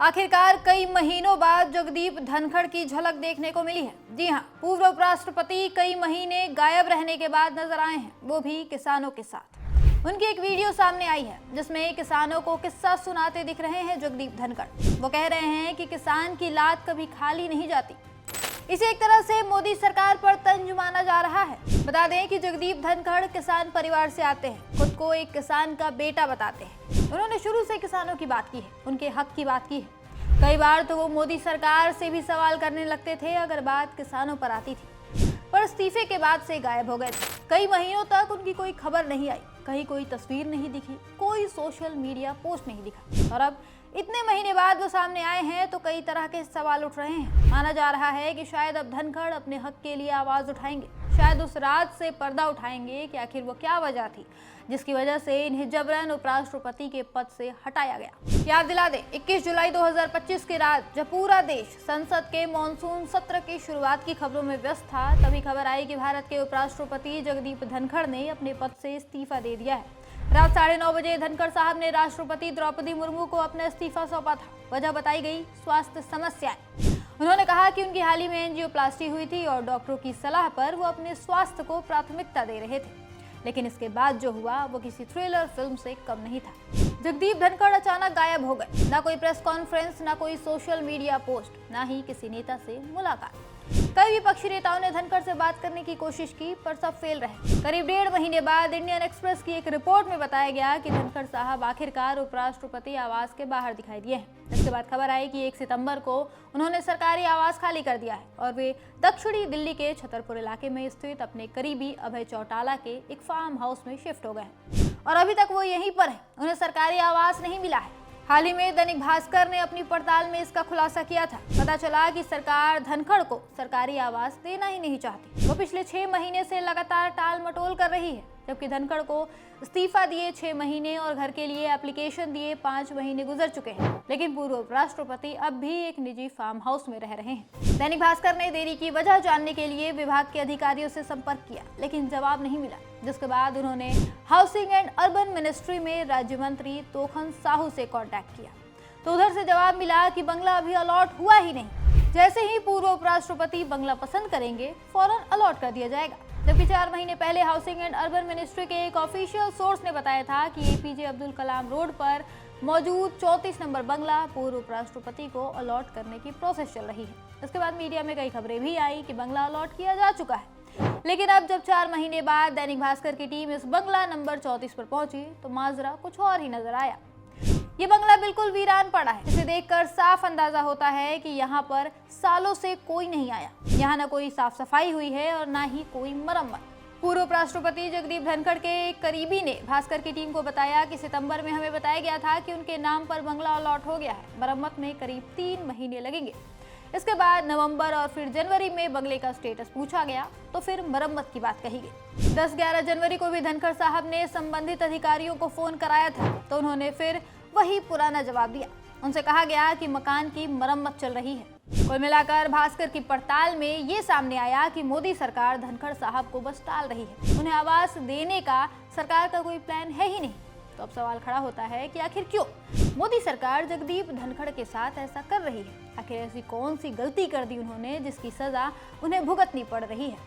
आखिरकार कई महीनों बाद जगदीप धनखड़ की झलक देखने को मिली है। जी हां, पूर्व उपराष्ट्रपति कई महीने गायब रहने के बाद नजर आए हैं, वो भी किसानों के साथ। उनकी एक वीडियो सामने आई है जिसमें किसानों को किस्सा सुनाते दिख रहे हैं जगदीप धनखड़। वो कह रहे हैं कि किसान की लात कभी खाली नहीं जाती। इसे एक तरह से मोदी सरकार पर तंज माना जा रहा है। बता दें कि जगदीप धनखड़ किसान परिवार से आते हैं, खुद को एक किसान का बेटा बताते हैं। उन्होंने शुरू से किसानों की बात की है, उनके हक की बात की है। कई बार तो वो मोदी सरकार से भी सवाल करने लगते थे अगर बात किसानों पर आती थी, पर इस्तीफे के बाद से गायब हो गए थे। कई महीनों तक उनकी कोई खबर नहीं आई, कहीं कोई तस्वीर नहीं दिखी, कोई सोशल मीडिया पोस्ट नहीं दिखा। और अब इतने महीने बाद वो सामने आए हैं तो कई तरह के सवाल उठ रहे हैं। माना जा रहा है कि शायद अब धनखड़ अपने हक के लिए आवाज उठाएंगे, शायद उस रात से पर्दा उठाएंगे कि आखिर वो क्या वजह थी जिसकी वजह से इन्हें जबरन उपराष्ट्रपति के पद से हटाया गया। याद दिला दें, 21 जुलाई 2025 की रात जब पूरा देश संसद के मॉनसून सत्र की शुरुआत की खबरों में व्यस्त था, तभी खबर आई कि भारत के उपराष्ट्रपति जगदीप धनखड़ ने अपने पद से इस्तीफा दे दिया है। रात 9:30 बजे धनखड़ साहब ने राष्ट्रपति द्रौपदी मुर्मू को अपना इस्तीफा सौंपा था। वजह बताई गई स्वास्थ्य समस्याएं। उन्होंने कहा कि उनकी हाल ही में एंजियोप्लास्टी हुई थी और डॉक्टरों की सलाह पर वो अपने स्वास्थ्य को प्राथमिकता दे रहे थे। लेकिन इसके बाद जो हुआ वो किसी थ्रिलर फिल्म से कम नहीं था। जगदीप धनखड़ अचानक गायब हो गए। ना कोई प्रेस कॉन्फ्रेंस, ना कोई सोशल मीडिया पोस्ट, ना ही किसी नेता से मुलाकात। कई विपक्षी नेताओं ने धनखड़ से बात करने की कोशिश की पर सब फेल रहे। करीब 1.5 महीने बाद इंडियन एक्सप्रेस की एक रिपोर्ट में बताया गया कि धनखड़ साहब आखिरकार उपराष्ट्रपति आवास के बाहर दिखाई दिए हैं। इसके बाद खबर आई कि 1 सितंबर को उन्होंने सरकारी आवास खाली कर दिया है और वे दक्षिणी दिल्ली के छतरपुर इलाके में स्थित अपने करीबी अभय चौटाला के एक फार्म हाउस में शिफ्ट हो गए हैं और अभी तक वो यहीं पर है। उन्हें सरकारी आवास नहीं मिला है। हाल ही में दैनिक भास्कर ने अपनी पड़ताल में इसका खुलासा किया था। पता चला कि सरकार धनखड़ को सरकारी आवास देना ही नहीं चाहती। वो पिछले 6 महीने से लगातार टाल मटोल कर रही है, जबकि धनखड़ को इस्तीफा दिए 6 महीने और घर के लिए एप्लीकेशन दिए 5 महीने गुजर चुके हैं, लेकिन पूर्व उपराष्ट्रपति अब भी एक निजी फार्म हाउस में रह रहे हैं। दैनिक भास्कर ने देरी की वजह जानने के लिए विभाग के अधिकारियों से संपर्क किया, लेकिन जवाब नहीं मिला, जिसके बाद उन्होंने हाउसिंग एंड अर्बन मिनिस्ट्री में राज्य मंत्री तोखन साहू से कांटेक्ट किया तो उधर से जवाब मिला कि बंगला अभी अलॉट हुआ ही नहीं। जैसे ही पूर्व उपराष्ट्रपति बंगला पसंद करेंगे फौरन अलॉट कर दिया जाएगा। जबकि 4 महीने पहले हाउसिंग एंड अर्बन मिनिस्ट्री के एक ऑफिशियल सोर्स ने बताया था कि एपीजे अब्दुल कलाम रोड पर मौजूद 34 नंबर बंगला पूर्व उपराष्ट्रपति को अलॉट करने की प्रोसेस चल रही है। इसके बाद मीडिया में कई खबरें भी आई कि बंगला अलॉट किया जा चुका है। लेकिन अब जब 4 महीने बाद दैनिक भास्कर की टीम इस बंगला नंबर 34 पर पहुंची तो माजरा कुछ और ही नजर आया। ये बंगला बिल्कुल वीरान पड़ा है। इसे देखकर साफ अंदाजा होता है कि यहाँ पर सालों से कोई नहीं आया। यहाँ न कोई साफ सफाई हुई है और न ही कोई मरम्मत। पूर्व उपराष्ट्रपति जगदीप धनखड़ के एक करीबी ने भास्कर की टीम को बताया कि सितंबर में हमें बताया गया था कि उनके नाम पर बंगला अलॉट हो गया है। मरम्मत में करीब 3 महीने लगेंगे। इसके बाद नवंबर और फिर जनवरी में बंगले का स्टेटस पूछा गया तो फिर मरम्मत की बात कही गई। 10-11 जनवरी को भी धनखड़ साहब ने संबंधित अधिकारियों को फोन कराया था तो उन्होंने फिर वही पुराना जवाब दिया। उनसे कहा गया कि मकान की मरम्मत चल रही है। कुल मिलाकर भास्कर की पड़ताल में ये सामने आया कि मोदी सरकार धनखड़ साहब को बस टाल रही है। उन्हें आवास देने का सरकार का कोई प्लान है ही नहीं। तो अब सवाल खड़ा होता है कि आखिर क्यों मोदी सरकार जगदीप धनखड़ के साथ ऐसा कर रही है? आखिर ऐसी कौन सी गलती कर दी उन्होंने जिसकी सजा उन्हें भुगतनी पड़ रही है?